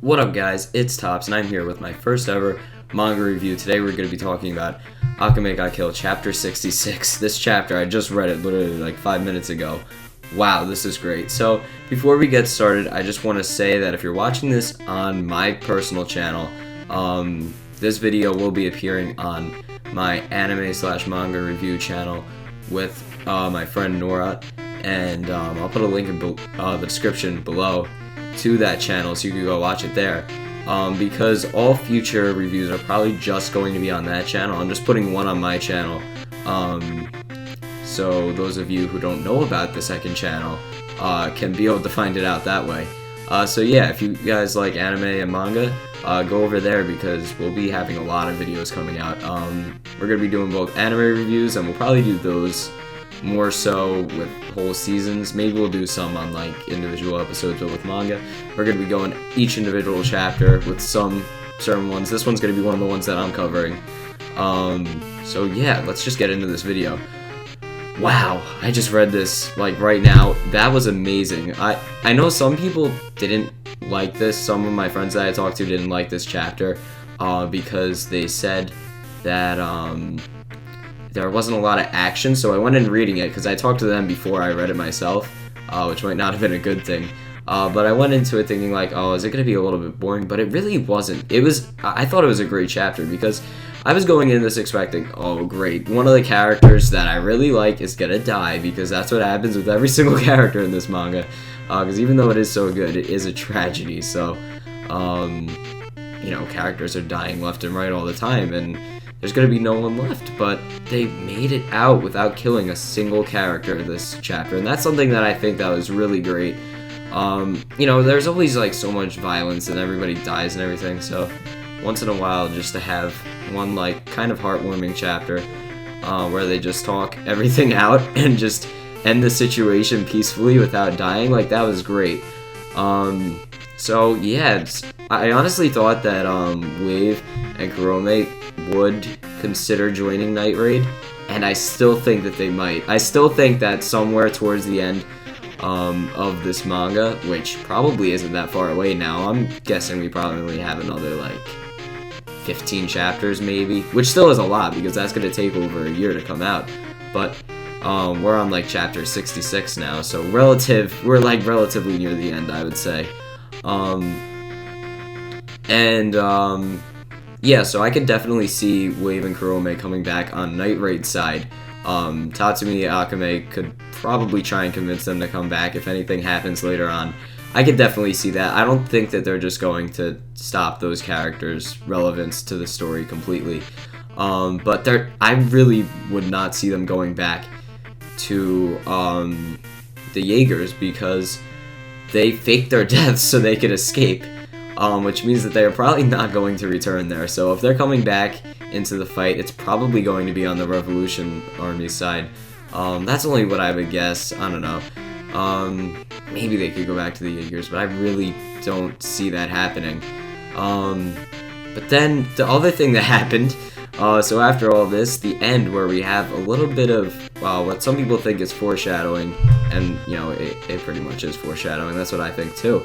What up guys, it's Tops and I'm here with my first ever manga review. Today we're going to be talking about Akame ga Kill chapter 66. This chapter, I just read it literally like 5 minutes ago. Wow, this is great. So before we get started, I just want to say that if you're watching this on my personal channel, this video will be appearing on my anime/manga review channel with my friend Nora, and I'll put a link in the description below to that channel so you can go watch it there, because all future reviews are probably just going to be on that channel. I'm just putting one on my channel, so those of you who don't know about the second channel can be able to find it out that way. So yeah, if you guys like anime and manga, go over there because we'll be having a lot of videos coming out. We're going to be doing both anime reviews, and we'll probably do those more so with whole seasons. Maybe we'll do some on like individual episodes, but with manga, we're going to be going each individual chapter with some certain ones. This one's going to be one of the ones that I'm covering. So yeah, let's just get into this video. Wow, I just read this like right now. That was amazing. I know some people didn't like this. Some of my friends that I talked to didn't like this chapter because they said that there wasn't a lot of action, so I went in reading it because I talked to them before I read it myself, which might not have been a good thing. But I went into it thinking like, oh, is it going to be a little bit boring? But it really wasn't. I thought it was a great chapter because I was going into this expecting, oh great, one of the characters that I really like is going to die, because that's what happens with every single character in this manga. Because even though it is so good, it is a tragedy. So, you know, characters are dying left and right all the time, and there's going to be no one left, but they made it out without killing a single character this chapter, and that's something that I think that was really great. You know, there's always like so much violence and everybody dies and everything, so once in a while just to have one like kind of heartwarming chapter where they just talk everything out and just end the situation peacefully without dying, like that was great. So yeah, I honestly thought that Wave and Kurome would consider joining Night Raid, and I still think that they might. I still think that somewhere towards the end of this manga, which probably isn't that far away now, I'm guessing we probably have another like 15 chapters maybe, which still is a lot because that's going to take over a year to come out, but we're on like chapter 66 now, so we're like relatively near the end, I would say. Yeah, so I could definitely see Wave and Kurome coming back on Night Raid's side. Tatsumi Akame could probably try and convince them to come back if anything happens later on. I could definitely see that. I don't think that they're just going to stop those characters' relevance to the story completely. But I really would not see them going back to the Jaegers because they faked their deaths so they could escape. Which means that they're probably not going to return there. So if they're coming back into the fight, it's probably going to be on the Revolution Army side. That's only what I would guess. I don't know. Maybe they could go back to the Jaegers, but I really don't see that happening. But then the other thing that happened, so after all this, the end where we have a little bit of what some people think is foreshadowing, and you know, it pretty much is foreshadowing. That's what I think too.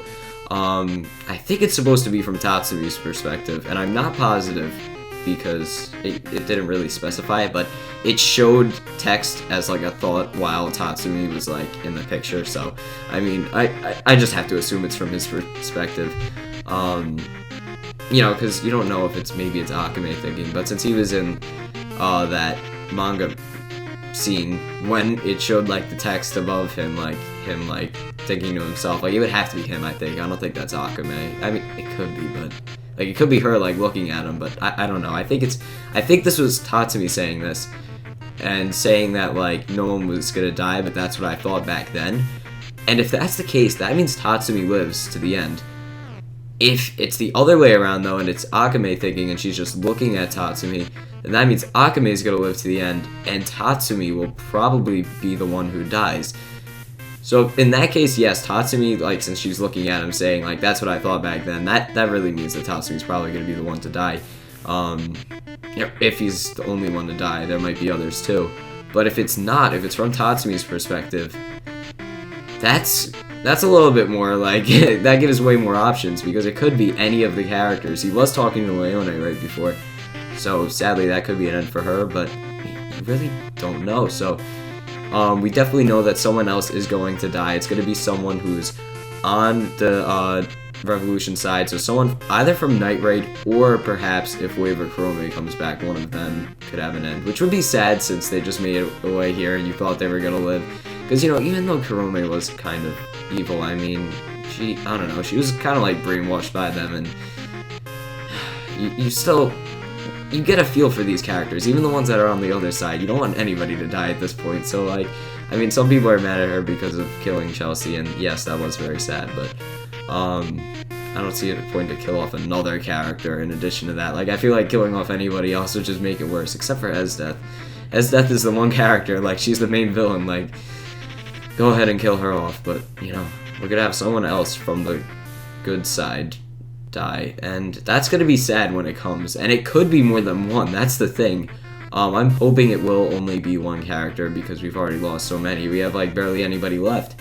I think it's supposed to be from Tatsumi's perspective, and I'm not positive because it didn't really specify it, but it showed text as like a thought while Tatsumi was like in the picture, so I mean, I just have to assume it's from his perspective, you know, because you don't know if maybe it's Akame thinking, but since he was in that manga scene when it showed like the text above him like thinking to himself, like it would have to be him. I think. I don't think that's Akame. I mean, it could be, but like it could be her like looking at him, but I don't know. I think this was Tatsumi saying this and saying that like no one was gonna die, but that's what I thought back then. And if that's the case, that means Tatsumi lives to the end. If it's the other way around though, and it's Akame thinking and she's just looking at Tatsumi, then that means Akame is gonna live to the end, and Tatsumi will probably be the one who dies. So in that case, yes, Tatsumi, like since she's looking at him saying like that's what I thought back then, that really means that Tatsumi's probably gonna be the one to die. If he's the only one to die, there might be others too. But if it's not, if it's from Tatsumi's perspective, that's that's a little bit more like that gives way more options because it could be any of the characters. He was talking to Leone right before, so sadly that could be an end for her, but you really don't know. So we definitely know that someone else is going to die. It's going to be someone who's on the Revolution side, so someone either from Night Raid or perhaps if Wave or Kurome comes back, one of them could have an end, which would be sad since they just made it away here and you thought they were going to live. Because, you know, even though Kurome was kind of evil, I mean, I don't know, she was kind of like brainwashed by them, and you get a feel for these characters, even the ones that are on the other side. You don't want anybody to die at this point, so like, I mean, some people are mad at her because of killing Chelsea, and yes, that was very sad, but I don't see a point to kill off another character in addition to that. Like, I feel like killing off anybody else would just make it worse, except for Esdeath. Esdeath is the one character, like, she's the main villain, like, go ahead and kill her off, but, you know, we're gonna have someone else from the good side die, and that's gonna be sad when it comes, and it could be more than one, that's the thing. I'm hoping it will only be one character because we've already lost so many. We have, like, barely anybody left.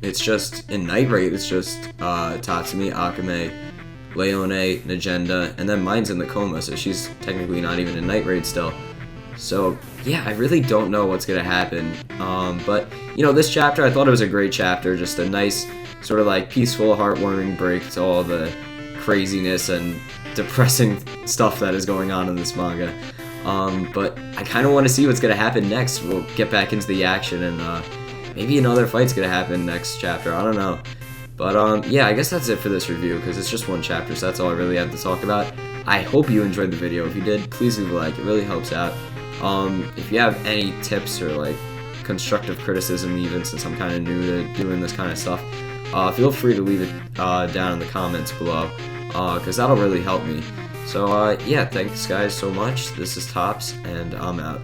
It's just, in Night Raid, it's just Tatsumi, Akame, Leone, Nagenda, and then mine's in the coma, so she's technically not even in Night Raid still. So, yeah, I really don't know what's gonna happen. But, you know, this chapter, I thought it was a great chapter, just a nice, sort of like peaceful, heartwarming break to all the craziness and depressing stuff that is going on in this manga. But I kind of want to see what's gonna happen next. We'll get back into the action, and maybe another fight's gonna happen next chapter, I don't know. But yeah, I guess that's it for this review, because it's just one chapter, so that's all I really have to talk about. I hope you enjoyed the video. If you did, please leave a like, it really helps out. If you have any tips or like constructive criticism, even since I'm kind of new to doing this kind of stuff, feel free to leave it down in the comments below, because that'll really help me. So yeah, thanks guys so much. This is Tops, and I'm out.